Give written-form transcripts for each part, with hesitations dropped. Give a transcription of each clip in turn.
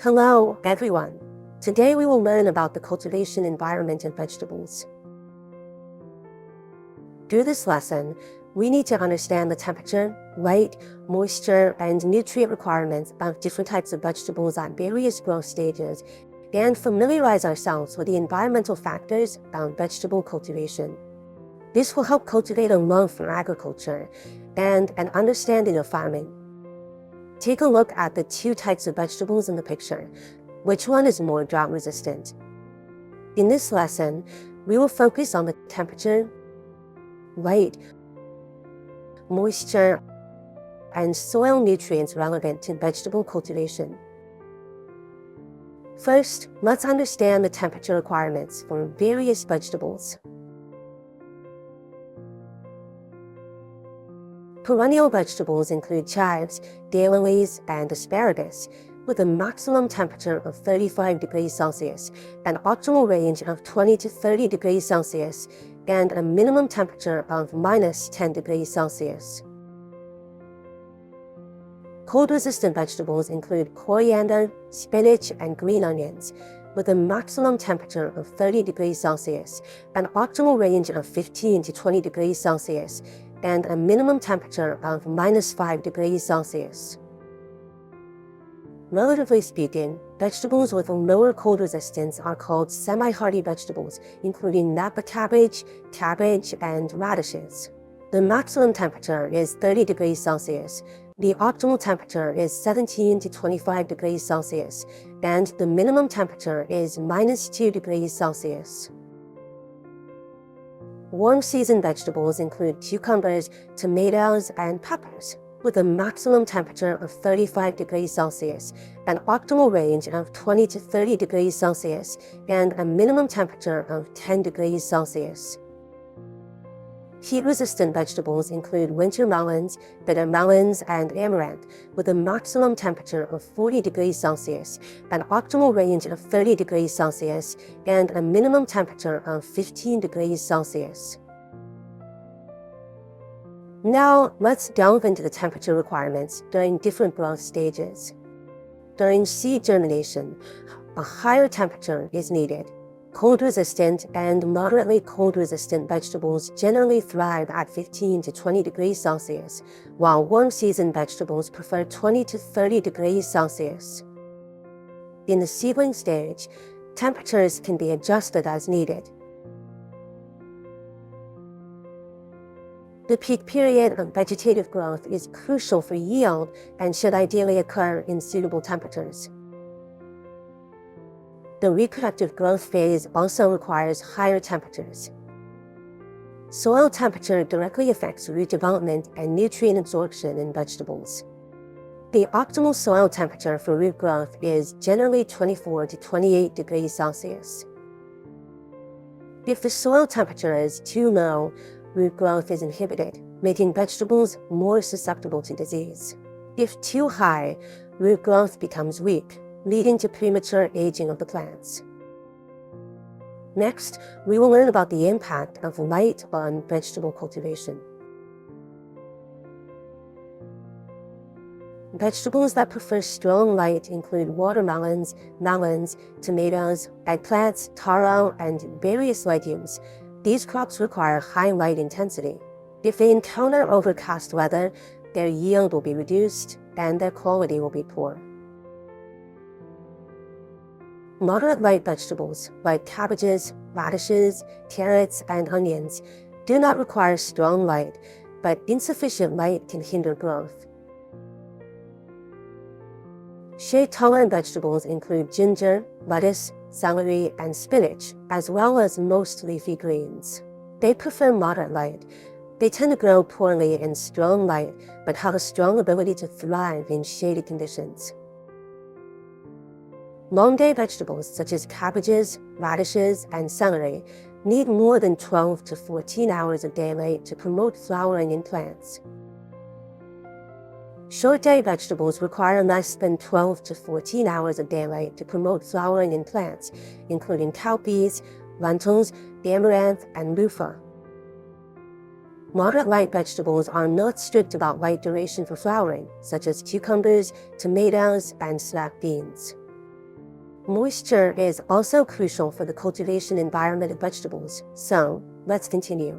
Hello, everyone. Today we will learn about the cultivation environment in vegetables. Through this lesson, we need to understand the temperature, light, moisture, and nutrient requirements of different types of vegetables at various growth stages and familiarize ourselves with the environmental factors of vegetable cultivation. This will help cultivate a love for agriculture and an understanding of farming. Take a look at the two types of vegetables in the picture. Which one is more drought resistant? In this lesson, we will focus on the temperature, light, moisture, and soil nutrients relevant to vegetable cultivation. First, let's understand the temperature requirements for various vegetables. Perennial vegetables include chives, daylilies, and asparagus, with a maximum temperature of 35 degrees Celsius, an optimal range of 20 to 30 degrees Celsius, and a minimum temperature of minus 10 degrees Celsius. Cold-resistant vegetables include coriander, spinach, and green onions, with a maximum temperature of 30 degrees Celsius, an optimal range of 15 to 20 degrees Celsius, and a minimum temperature of minus 5 degrees Celsius. Relatively speaking, vegetables with a lower cold resistance are called semi-hardy vegetables, including Napa cabbage, and radishes. The maximum temperature is 30 degrees Celsius. The optimal temperature is 17 to 25 degrees Celsius, and the minimum temperature is minus 2 degrees Celsius. Warm-season vegetables include cucumbers, tomatoes, and peppers, with a maximum temperature of 35 degrees Celsius, an optimal range of 20 to 30 degrees Celsius, and a minimum temperature of 10 degrees Celsius. Heat-resistant vegetables include winter melons, bitter melons, and amaranth, with a maximum temperature of 40 degrees Celsius, an optimal range of 30 degrees Celsius, and a minimum temperature of 15 degrees Celsius. Now, let's delve into the temperature requirements during different growth stages. During seed germination, a higher temperature is needed. Cold-resistant and moderately cold-resistant vegetables generally thrive at 15 to 20 degrees Celsius, while warm-season vegetables prefer 20 to 30 degrees Celsius. In the seedling stage, temperatures can be adjusted as needed. The peak period of vegetative growth is crucial for yield and should ideally occur in suitable temperatures. The reproductive growth phase also requires higher temperatures. Soil temperature directly affects root development and nutrient absorption in vegetables. The optimal soil temperature for root growth is generally 24 to 28 degrees Celsius. If the soil temperature is too low, root growth is inhibited, making vegetables more susceptible to disease. If too high, root growth becomes weak, leading to premature aging of the plants. Next, we will learn about the impact of light on vegetable cultivation. Vegetables that prefer strong light include watermelons, melons, tomatoes, eggplants, taro, and various legumes. These crops require high light intensity. If they encounter overcast weather, their yield will be reduced and their quality will be poor. Moderate light vegetables like cabbages, radishes, carrots, and onions do not require strong light, but insufficient light can hinder growth. Shade-tolerant vegetables include ginger, lettuce, celery, and spinach, as well as most leafy greens. They prefer moderate light. They tend to grow poorly in strong light, but have a strong ability to thrive in shady conditions. Long-day vegetables such as cabbages, radishes, and celery need more than 12 to 14 hours of daylight to promote flowering in plants. Short-day vegetables require less than 12 to 14 hours of daylight to promote flowering in plants, including cowpeas, lentils, amaranth, and loofah. Moderate light vegetables are not strict about light duration for flowering, such as cucumbers, tomatoes, and snap beans. Moisture is also crucial for the cultivation environment of vegetables, so let's continue.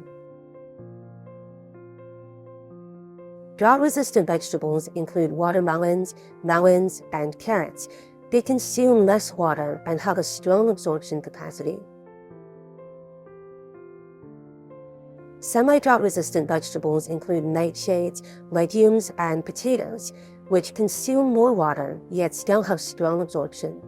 Drought-resistant vegetables include watermelons, melons, and carrots. They consume less water and have a strong absorption capacity. Semi-drought-resistant vegetables include nightshades, legumes, and potatoes, which consume more water yet still have strong absorption.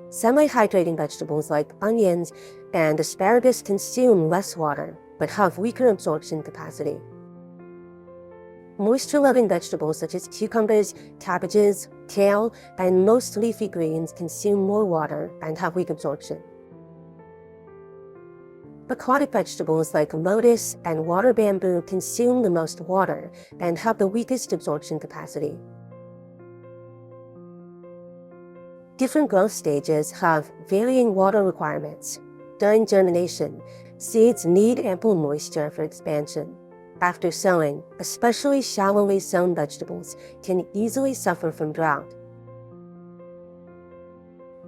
Semi-hydrating vegetables like onions and asparagus consume less water but have weaker absorption capacity. Moisture-loving vegetables such as cucumbers, cabbages, kale, and most leafy greens consume more water and have weak absorption. Aquatic vegetables like lotus and water bamboo consume the most water and have the weakest absorption capacity. Different growth stages have varying water requirements. During germination, seeds need ample moisture for expansion. After sowing, especially shallowly sown vegetables can easily suffer from drought.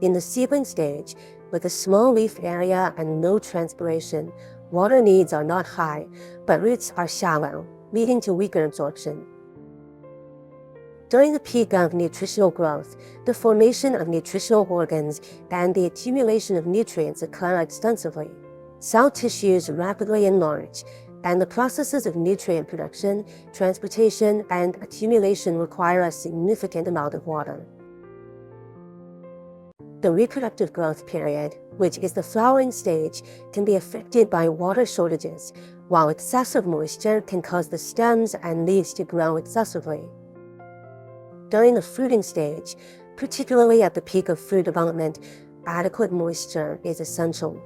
In the seedling stage, with a small leaf area and no transpiration, water needs are not high, but roots are shallow, leading to weaker absorption. During the peak of nutritional growth, the formation of nutritional organs and the accumulation of nutrients occur extensively. Cell tissues rapidly enlarge, and the processes of nutrient production, transportation, and accumulation require a significant amount of water. The reproductive growth period, which is the flowering stage, can be affected by water shortages, while excessive moisture can cause the stems and leaves to grow excessively. During the fruiting stage, particularly at the peak of fruit development, adequate moisture is essential.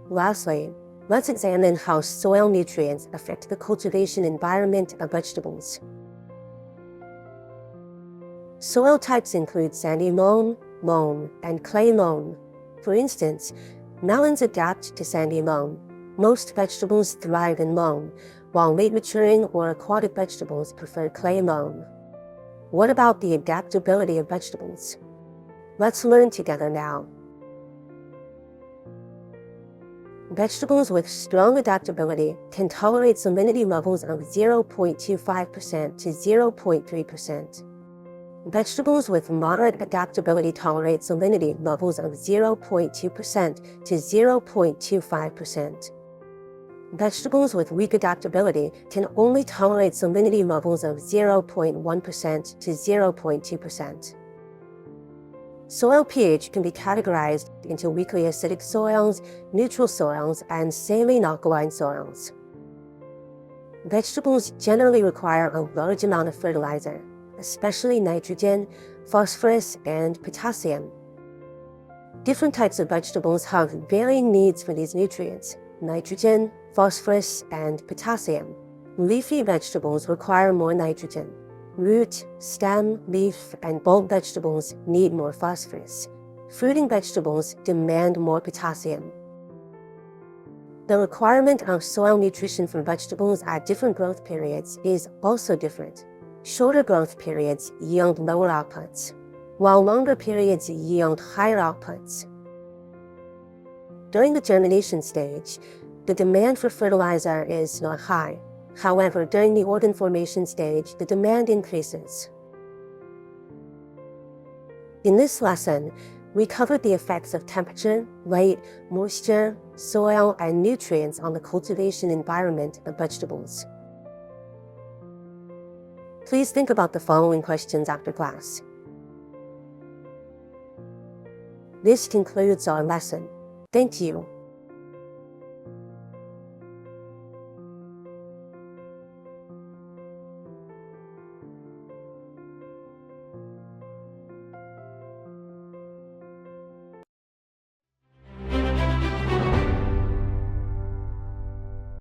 Lastly, let's examine how soil nutrients affect the cultivation environment of vegetables. Soil types include sandy loam, and clay loam. For instance, melons adapt to sandy loam. Most vegetables thrive in loam, while late maturing or aquatic vegetables prefer clay loam. What about the adaptability of vegetables? Let's learn together now. Vegetables with strong adaptability can tolerate salinity levels of 0.25% to 0.3%. Vegetables with moderate adaptability tolerate salinity levels of 0.2% to 0.25%. Vegetables with weak adaptability can only tolerate salinity levels of 0.1% to 0.2%. Soil pH can be categorized into weakly acidic soils, neutral soils, and saline alkaline soils. Vegetables generally require a large amount of fertilizer, especially nitrogen, phosphorus, and potassium. Different types of vegetables have varying needs for these nutrients: nitrogen, phosphorus, and potassium. Leafy vegetables require more nitrogen. Root, stem, leaf, and bulb vegetables need more phosphorus. Fruiting vegetables demand more potassium. The requirement of soil nutrition for vegetables at different growth periods is also different. Shorter growth periods yield lower outputs, while longer periods yield higher outputs. During the germination stage, the demand for fertilizer is not high. However, during the organ formation stage, the demand increases. In this lesson, we covered the effects of temperature, light, moisture, soil, and nutrients on the cultivation environment of vegetables. Please think about the following questions after class. This concludes our lesson. Thank you.